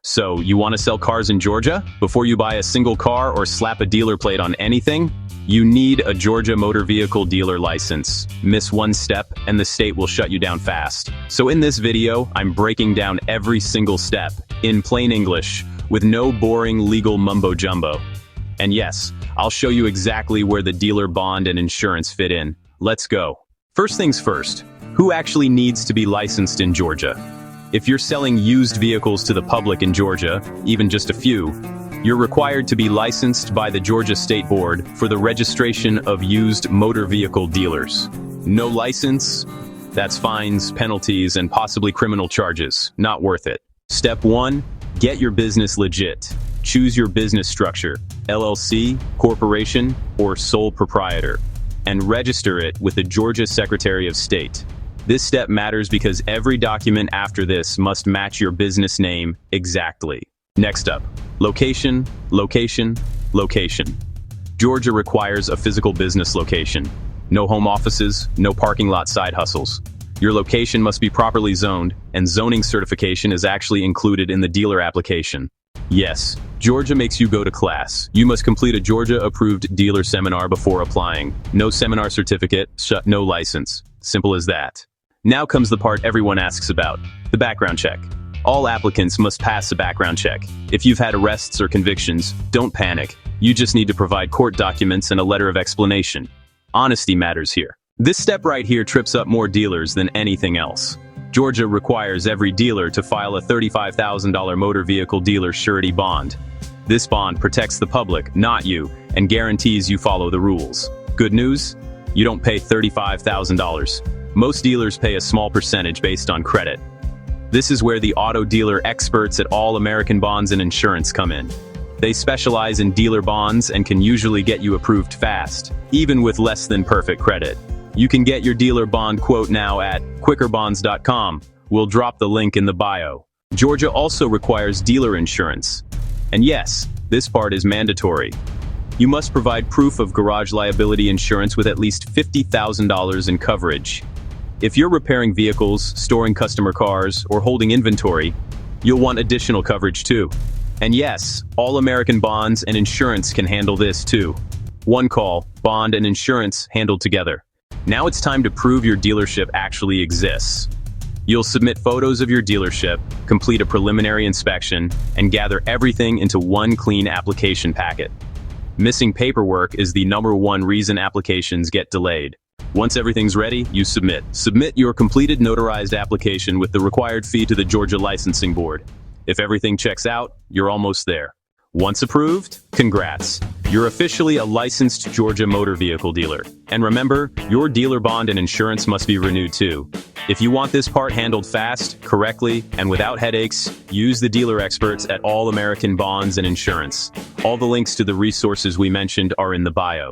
So, you want to sell cars in Georgia? Before you buy a single car or slap a dealer plate on anything, you need a Georgia motor vehicle dealer license. Miss one step, and the state will shut you down fast. So in this video, I'm breaking down every single step, in plain English, with no boring legal mumbo-jumbo. And yes, I'll show you exactly where the dealer bond and insurance fit in. Let's go. First things first, who actually needs to be licensed in Georgia? If you're selling used vehicles to the public in Georgia, even just a few, you're required to be licensed by the Georgia State Board for the registration of used motor vehicle dealers. No license? That's fines, penalties, and possibly criminal charges. Not worth it. Step 1. Get your business legit. Choose your business structure, LLC, corporation, or sole proprietor, and register it with the Georgia Secretary of State. This step matters because every document after this must match your business name exactly. Next up, location, location, location. Georgia requires a physical business location. No home offices, no parking lot side hustles. Your location must be properly zoned, and zoning certification is actually included in the dealer application. Yes, Georgia makes you go to class. You must complete a Georgia-approved dealer seminar before applying. No seminar certificate, no license. Simple as that. Now comes the part everyone asks about, the background check. All applicants must pass a background check. If you've had arrests or convictions, don't panic. You just need to provide court documents and a letter of explanation. Honesty matters here. This step right here trips up more dealers than anything else. Georgia requires every dealer to file a $35,000 motor vehicle dealer surety bond. This bond protects the public, not you, and guarantees you follow the rules. Good news? You don't pay $35,000. Most dealers pay a small percentage based on credit. This is where the auto dealer experts at All American Bonds and Insurance come in. They specialize in dealer bonds and can usually get you approved fast, even with less than perfect credit. You can get your dealer bond quote now at quickerbonds.com. We'll drop the link in the bio. Georgia also requires dealer insurance. And yes, this part is mandatory. You must provide proof of garage liability insurance with at least $50,000 in coverage. If you're repairing vehicles, storing customer cars, or holding inventory, you'll want additional coverage too. And yes, All American Bonds and Insurance can handle this too. One call, bond and insurance handled together. Now it's time to prove your dealership actually exists. You'll submit photos of your dealership, complete a preliminary inspection, and gather everything into one clean application packet. Missing paperwork is the #1 reason applications get delayed. Once everything's ready, you submit. Submit your completed notarized application with the required fee to the Georgia Licensing Board. If everything checks out, you're almost there. Once approved, congrats. You're officially a licensed Georgia motor vehicle dealer. And remember, your dealer bond and insurance must be renewed too. If you want this part handled fast, correctly, and without headaches, use the dealer experts at All American Bonds and Insurance. All the links to the resources we mentioned are in the bio.